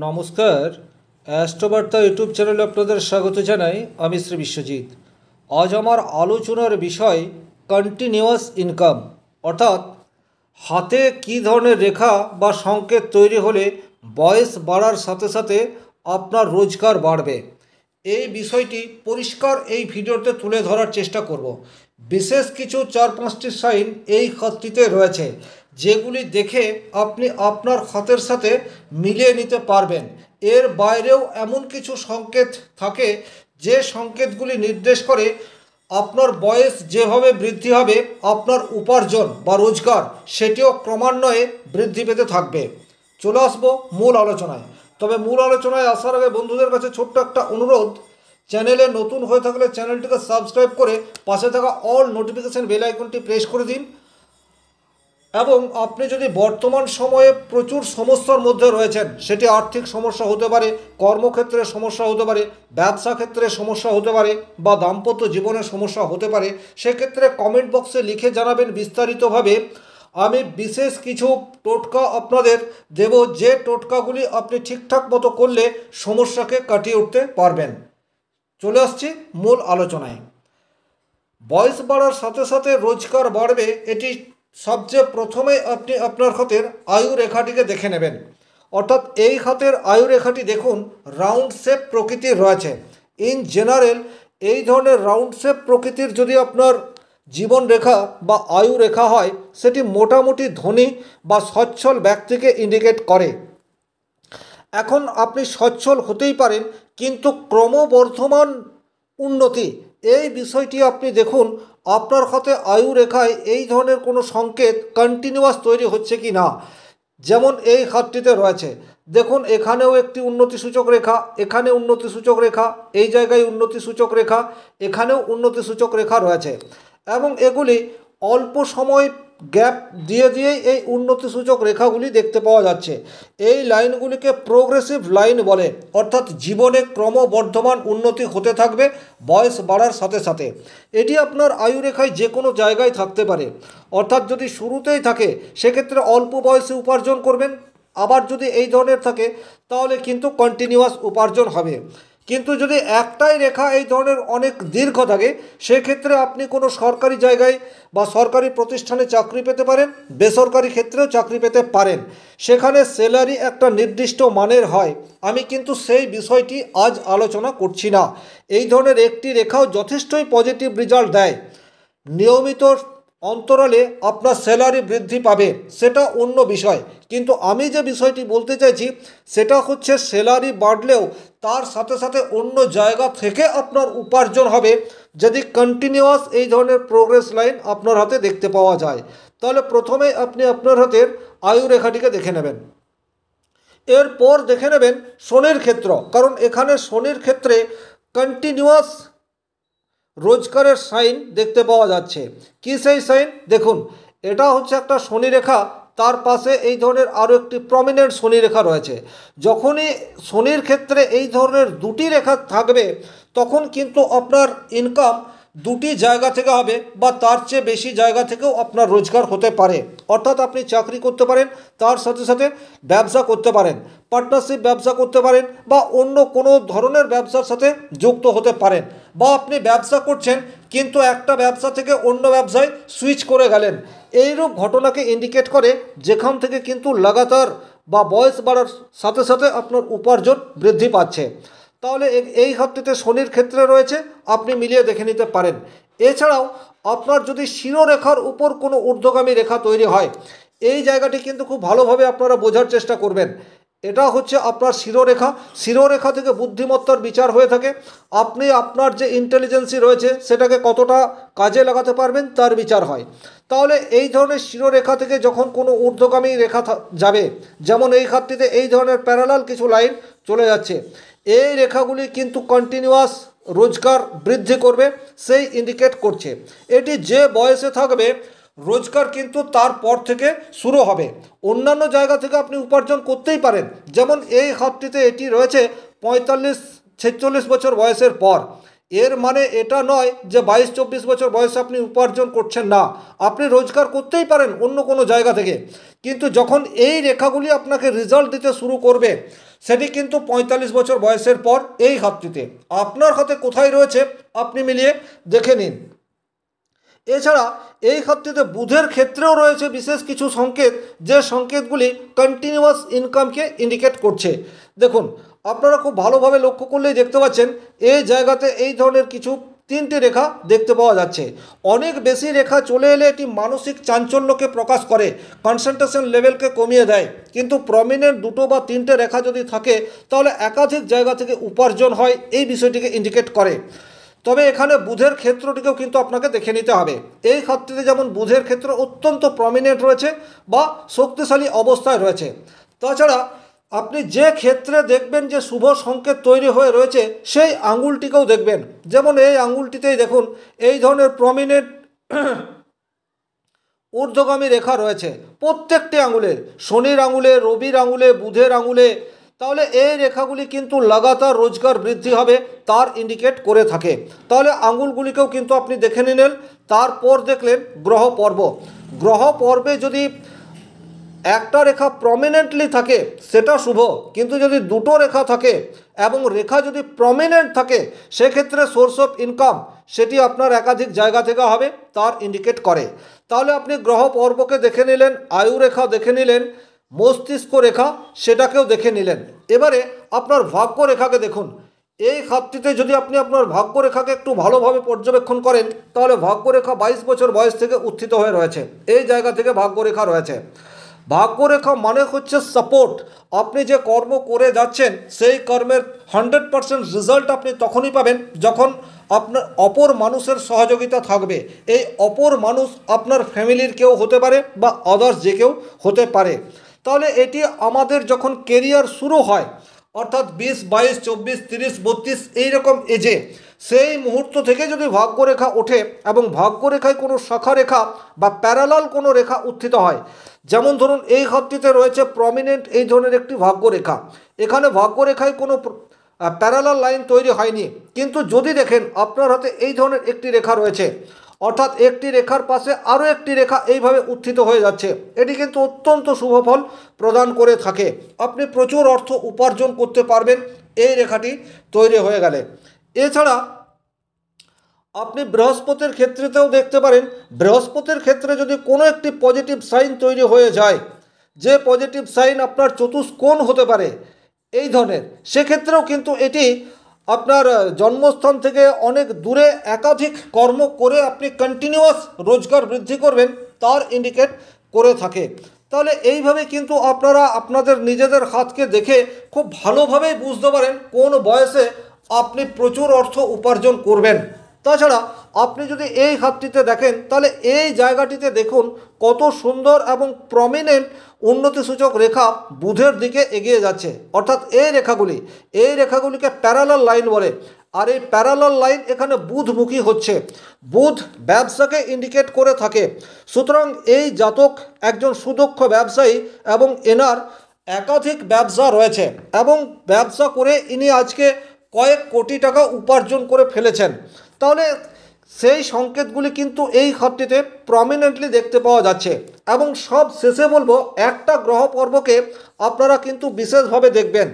নমস্কার, অ্যাস্ট্রোবার্তা ইউটিউব চ্যানেলে আপনাদের স্বাগত জানাই। আমি শ্রী বিশ্বজিৎ। আজ আমার আলোচনার বিষয় কন্টিনিউয়াস ইনকাম, অর্থাৎ হাতে কী ধরনের রেখা বা সংকেত তৈরি হলে বয়স বাড়ার সাথে সাথে আপনার রোজগার বাড়বে, এই বিষয়টি পরিষ্কার এই ভিডিওতে তুলে ধরার চেষ্টা করব। বিশেষ কিছু 4-5টি সাইন এই খাতটিতে রয়েছে, যেগুলি দেখে আপনি আপনার খাতের সাথে মিলিয়ে নিতে পারবেন। এর বাইরেও এমন কিছু সংকেত থাকে যে সংকেতগুলি নির্দেশ করে আপনার বয়স যেভাবে বৃদ্ধি হবে আপনার উপার্জন বা রোজগার সেটিও ক্রমান্বয়ে বৃদ্ধি পেতে থাকবে। চলে আসবো মূল আলোচনায়। তবে মূল আলোচনায় আসার আগে বন্ধুদের কাছে ছোট্ট একটা অনুরোধ, চ্যানেলে নতুন হয়ে থাকলে চ্যানেলটিকে সাবস্ক্রাইব করে পাশে থাকা অল নোটিফিকেশান বেল আইকনটি প্রেস করে দিন। এবং আপনি যদি বর্তমান সময়ে প্রচুর সমস্যার মধ্যে রয়েছেন, সেটি আর্থিক সমস্যা হতে পারে, কর্মক্ষেত্রে সমস্যা হতে পারে, ব্যবসা ক্ষেত্রে সমস্যা হতে পারে, বা দাম্পত্য জীবনের সমস্যা হতে পারে, সেক্ষেত্রে কমেন্ট বক্সে লিখে জানাবেন বিস্তারিতভাবে। আমি বিশেষ কিছু টোটকা আপনাদের দেব, যে টোটকাগুলি আপনি ঠিকঠাক মতো করলে সমস্যাকে কাটিয়ে উঠতে পারবেন। চলে আসছি মূল আলোচনায়। বয়স বাড়ার সাথে সাথে রোজগার বাড়বে, এটি সবচেয়ে প্রথমে আপনি আপনার খাতের আয়ু রেখাটিকে দেখে নেবেন। অর্থাৎ এই খাতের আয়ু রেখাটি দেখুন রাউন্ড শেপ প্রকৃতির রয়েছে। ইন জেনারেল এই ধরনের রাউন্ড শেপ প্রকৃতির যদি আপনার জীবন রেখা বা আয়ু রেখা হয়, সেটি মোটামুটি ধনী বা সচ্ছল ব্যক্তিকে ইন্ডিকেট করে। এখন আপনি সচ্ছল হতেই পারেন, কিন্তু ক্রমবর্ধমান উন্নতি, এই বিষয়টি আপনি দেখুন আপনার খাতে আয়ু রেখায় এই ধরনের কোনো সংকেত কন্টিনিউয়াস তৈরি হচ্ছে কি না। যেমন এই খাতটিতে রয়েছে, দেখুন এখানেও একটি উন্নতি সূচক রেখা, এখানে উন্নতি সূচক রেখা, এই জায়গায় উন্নতি সূচক রেখা, এখানেও উন্নতি সূচক রেখা রয়েছে, এবং এগুলি অল্প সময় গ্যাপ দিয়ে দিয়েই এই উন্নতি সূচক রেখাগুলি দেখতে পাওয়া যাচ্ছে। এই লাইনগুলিকে প্রোগ্রেসিভ লাইন বলে, অর্থাৎ জীবনে ক্রমবর্ধমান উন্নতি হতে থাকবে বয়স বাড়ার সাথে সাথে। এটি আপনার আয়ু রেখায় যে কোনো জায়গায় থাকতে পারে। অর্থাৎ যদি শুরুতেই থাকে সেক্ষেত্রে অল্প বয়সে উপার্জন করবেন, আবার যদি এই ধরনের থাকে তাহলে কিন্তু কন্টিনিউয়াস উপার্জন হবে। কিন্তু যদি একটাই রেখা এই ধরনের অনেক দীর্ঘ থাকে, সেক্ষেত্রে আপনি কোনো সরকারি জায়গায় বা সরকারি প্রতিষ্ঠানে চাকরি পেতে পারেন, বেসরকারি ক্ষেত্রেও চাকরি পেতে পারেন। সেখানে স্যালারি একটা নির্দিষ্ট মানের হয়। আমি কিন্তু সেই বিষয়টি আজ আলোচনা করছি না। এই ধরনের একটি রেখাও যথেষ্টই পজিটিভ রেজাল্ট দেয়। নিয়মিত অন্তরালে আপনার স্যালারি বৃদ্ধি পাবে, সেটা অন্য বিষয়। কিন্তু আমি যে বিষয়টি বলতে চাইছি সেটা হচ্ছে স্যালারি বাড়লেও তার সাথে সাথে অন্য জায়গা থেকে আপনার উপার্জন হবে, যদি কন্টিনিউয়াস এই ধরনের প্রোগ্রেস লাইন আপনার হাতে দেখতে পাওয়া যায়। তাহলে প্রথমে আপনি আপনার হাতের আয়ু রেখাটিকে দেখে নেবেন। এরপর দেখে নেবেন শনির ক্ষেত্র, কারণ এখানে শনির ক্ষেত্রে কন্টিনিউয়াস রোজগারের সাইন দেখতে পাওয়া যাচ্ছে। কি সেই সাইন দেখুন, এটা হচ্ছে একটা শনি রেখা, তার পাশে এই ধরনের আরও একটি প্রমিনেন্ট শনি রেখা রয়েছে। যখনই শনির ক্ষেত্রে এই ধরনের দুটি রেখা থাকবে, তখন কিন্তু আপনার ইনকাম দুটি জায়গা থেকে হবে, বা তার চেয়ে বেশি জায়গা থেকেও আপনার রোজগার হতে পারে। অর্থাৎ আপনি চাকরি করতে পারেন, তার সাথে সাথে ব্যবসা করতে পারেন, পার্টনারশিপ ব্যবসা করতে পারেন, বা অন্য কোনো ধরনের ব্যবসার সাথে যুক্ত হতে পারেন, বা আপনি ব্যবসা করছেন কিন্তু একটা ব্যবসা থেকে অন্য ব্যবসায় সুইচ করে গেলেন। এইরূপ ঘটনাকে ইন্ডিকেট করে, যেখান থেকে কিন্তু লাগাতার বা বয়স বাড়ার সাথে সাথে আপনার উপার্জন বৃদ্ধি পাচ্ছে। তাহলে এই ঘাটতিতে শনির ক্ষেত্রে রয়েছে, আপনি মিলিয়ে দেখে নিতে পারেন। এছাড়াও আপনার যদি শিরোরেখার উপর কোনো ঊর্ধ্বগামী রেখা তৈরি হয়, এই জায়গাটি কিন্তু খুব ভালোভাবে আপনারা বোঝার চেষ্টা করবেন। এটা হচ্ছে আপনার শিরোরেখা। শিরোরেখা থেকে বুদ্ধিমত্তার বিচার হয়ে থাকে। আপনি আপনার যে ইন্টেলিজেন্সি রয়েছে সেটাকে কতটা কাজে লাগাতে পারবেন তার বিচার হয়। তাহলে এই ধরনের শিরোরেখা থেকে যখন কোনো ঊর্ধ্বগামী রেখা যাবে, যেমন এই খাতটিতে এই ধরনের প্যারালাল কিছু লাইন চলে যাচ্ছে, এই রেখাগুলি কিন্তু কন্টিনিউয়াস রোজগার বৃদ্ধি করবে সেই ইন্ডিকেট করছে। এটি যে বয়সে থাকবে রোজগার কিন্তু তারপর থেকে শুরু হবে। অন্যান্য জায়গা থেকে আপনি উপার্জন করতেই পারেন, যেমন এই হাতটিতে এটি রয়েছে 45-46 বছর বয়সের পর। এর মানে এটা নয় যে 22-24 বছর বয়সে আপনি উপার্জন করছেন না, আপনি রোজগার করতেই পারেন অন্য কোনো জায়গা থেকে। কিন্তু যখন এই রেখাগুলি আপনাকে রেজাল্ট দিতে শুরু করবে, সেটি কিন্তু ৪৫ বছর বয়সের পর এই হাতটিতে। আপনার হাতে কোথায় রয়েছে আপনি মিলিয়ে দেখে নিন। এছাড়া এই হাতটিতে বুধের ক্ষেত্রেও রয়েছে বিশেষ কিছু সংকেত, যে সংকেতগুলি কন্টিনিউয়াস ইনকামকে ইন্ডিকেট করছে। দেখুন, আপনারা খুব ভালোভাবে লক্ষ্য করলেই দেখতে পাচ্ছেন এই জায়গাতে এই ধরনের কিছু 3টে রেখা দেখতে পাওয়া যাচ্ছে। অনেক বেশি রেখা চলে এলে এটি মানসিক চাঞ্চল্যকে প্রকাশ করে, কনসেন্ট্রেশন লেভেলকে কমিয়ে দেয়। কিন্তু প্রমিনেন্ট 2টো বা 3টে রেখা যদি থাকে তাহলে একাধিক জায়গা থেকে উপার্জন হয়, এই বিষয়টিকে ইন্ডিকেট করে। তবে এখানে বুধের ক্ষেত্রটিকেও কিন্তু আপনাকে দেখে নিতে হবে। এই ক্ষেত্রে যেমন বুধের ক্ষেত্র অত্যন্ত প্রমিনেন্ট রয়েছে বা শক্তিশালী অবস্থায় রয়েছে। তাছাড়া আপনি যে ক্ষেত্রে দেখবেন যে শুভ সংকেত তৈরি হয়ে রয়েছে সেই আঙুলটিকেও দেখবেন। যেমন এই আঙুলটিতেই দেখুন এই ধরনের প্রমিনেন্ট ঊর্ধ্বগামী রেখা রয়েছে প্রত্যেকটি আঙুলে, শনির আঙুলে, রবির আঙুলে, বুধের আঙুলে। তাহলে এই রেখাগুলি কিন্তু লাগাতার রোজগার বৃদ্ধি হবে তার ইন্ডিকেট করে থাকে। তাহলে আঙুলগুলিকেও কিন্তু আপনি দেখে নিলেন। তারপর দেখলেন গ্রহ পর্ব। গ্রহ পর্বে যদি একটা রেখা প্রমিনেন্টলি থাকে সেটা শুভ, কিন্তু যদি 2টো রেখা থাকে এবং রেখা যদি প্রমিনেন্ট থাকে সেক্ষেত্রে সোর্স অফ ইনকাম সেটি আপনার একাধিক জায়গা থেকে হবে তার ইন্ডিকেট করে। তাহলে আপনি গ্রহ পর্বকে দেখে নিলেন, আয়ু রেখা দেখে নিলেন, মস্তিষ্ক রেখা সেটাকেও দেখে নিলেন। এবারে আপনার ভাগ্য রেখাকে দেখুন। এই খাতটিতে যদি আপনি আপনার ভাগ্য রেখাকে একটু ভালোভাবে পর্যবেক্ষণ করেন তাহলে ভাগ্যরেখা 22 বছর বয়স থেকে উত্থিত হয়ে রয়েছে। এই জায়গা থেকে ভাগ্যরেখা রয়েছে। ভাগ্যরেখা মানে হচ্ছে সাপোর্ট। আপনি যে কর্ম করে যাচ্ছেন সেই কর্মের 100% রেজাল্ট আপনি তখনই পাবেন যখন আপনার অপর মানুষের সহযোগিতা থাকবে। এই অপর মানুষ আপনার ফ্যামিলির কেউ হতে পারে বা আদার্স যে কেউ হতে পারে। তাহলে এটি আমাদের যখন কেরিয়ার শুরু হয় অর্থাৎ 20, 22, 24, 30, 32 এইরকম এজে, সেই মুহূর্ত থেকে যদি ভাগ্যরেখা ওঠে এবং ভাগ্যরেখায় কোনো শাখা রেখা বা প্যারালাল কোনো রেখা উত্থিত হয়, যেমন ধরুন এই হাতটিতে রয়েছে প্রমিনেন্ট এই ধরনের একটি ভাগ্যরেখা, এখানে ভাগ্যরেখায় কোনো প্যারালাল লাইন তৈরি হয়নি, কিন্তু যদি দেখেন আপনার হাতে এই ধরনের একটি রেখা রয়েছে অর্থাৎ একটি রেখার পাশে আরও একটি রেখা এইভাবে উত্থিত হয়ে যাচ্ছে, এটি কিন্তু অত্যন্ত শুভ ফল প্রদান করে থাকে। আপনি প্রচুর অর্থ উপার্জন করতে পারবেন এই রেখাটি তৈরি হয়ে গেলে। এছাড়া আপনি বৃহস্পতির ক্ষেত্রেতেও দেখতে পারেন। বৃহস্পতির ক্ষেত্রে যদি কোনো একটি পজিটিভ সাইন তৈরি হয়ে যায়, যে পজিটিভ সাইন আপনার চতুষ্কোণ হতে পারে এই ধরনের, সেক্ষেত্রেও কিন্তু এটি আপনার জন্মস্থান থেকে অনেক দূরে একাধিক কর্ম করে আপনি কন্টিনিউয়াস রোজগার বৃদ্ধি করবেন তার ইন্ডিকেট করে থাকে। তাহলে এইভাবে কিন্তু আপনারা আপনাদের নিজেদের হাতকে দেখে খুব ভালোভাবেই বুঝতে পারেন কোন বয়সে আপনি প্রচুর অর্থ উপার্জন করবেন। তাছাড়া আপনি যদি এই হাতটিতে দেখেন তাহলে এই জায়গাটিতে দেখুন কত সুন্দর এবং প্রমিনেন্ট উন্নতিসূচক রেখা বুধের দিকে এগিয়ে যাচ্ছে, অর্থাৎ এই রেখাগুলিকে প্যারালাল লাইন বলে। আর এই প্যারালাল লাইন এখানে বুধমুখী হচ্ছে, বুধ ব্যবসাকে ইন্ডিকেট করে থাকে। সুতরাং এই জাতক একজন সুদক্ষ ব্যবসায়ী এবং এনার একাধিক ব্যবসা রয়েছে এবং ব্যবসা করে ইনি আজকে কয়েক কোটি টাকা উপার্জন করে ফেলেছেন। তাহলে সেই সংকেতগুলি কিন্তু এই খাতটিতে প্রমিনেন্টলি দেখতে পাওয়া যাচ্ছে। এবং সব শেষে বলবো, একটা গ্রহ পর্বকে আপনারা কিন্তু বিশেষভাবে দেখবেন।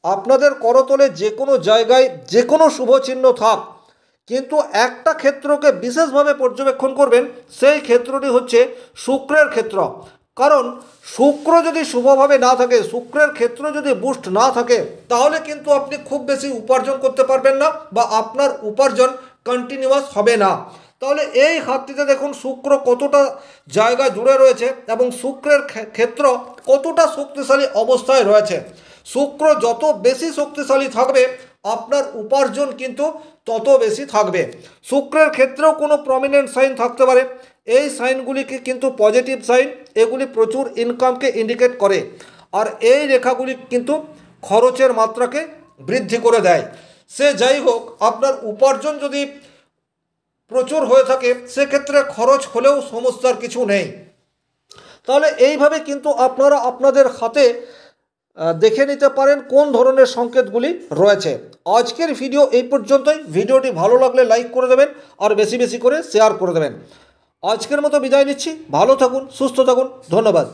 আপনাদের করতলে যে কোনো জায়গায় যে কোনো শুভ চিহ্ন থাক, কিন্তু একটা ক্ষেত্রকে বিশেষভাবে পর্যবেক্ষণ করবেন, সেই ক্ষেত্রটি হচ্ছে শুক্রের ক্ষেত্র। কারণ শুক্র যদি শুভভাবে না থাকে, শুক্রের ক্ষেত্র যদি বুস্ট না থাকে, তাহলে কিন্তু আপনি খুব বেশি উপার্জন করতে পারবেন না বা আপনার উপার্জন কন্টিনিউয়াস হবে না। তাহলে এই হাতটিতে দেখুন শুক্র কতটা জায়গা জুড়ে রয়েছে এবং শুক্রের ক্ষেত্র কতটা শক্তিশালী অবস্থায় রয়েছে। শুক্র যত বেশি শক্তিশালী থাকবে আপনার উপার্জন কিন্তু তত বেশি থাকবে। শুক্রের ক্ষেত্রেও কোনো প্রমিনেন্ট সাইন থাকতে পারে, এই সাইনগুলিকে কিন্তু পজিটিভ সাইন, এগুলি প্রচুর ইনকামকে ইন্ডিকেট করে। আর এই রেখাগুলি কিন্তু খরচের মাত্রাকে বৃদ্ধি করে দেয়। সে যাই হোক, আপনার উপার্জন যদি প্রচুর হয়ে থাকে সেক্ষেত্রে খরচ হলেও সমস্যার কিছু নেই। তাহলে এইভাবে কিন্তু আপনারা আপনাদের হাতে দেখে নিতে পারেন কোন ধরনের সংকেতগুলি রয়েছে। আজকের ভিডিও এই পর্যন্তই। ভিডিওটি ভালো লাগলে লাইক করে দেবেন আর বেশি বেশি করে শেয়ার করে দেবেন। আজকের মতো বিদায় নিচ্ছি। ভালো থাকুন, সুস্থ থাকুন, ধন্যবাদ।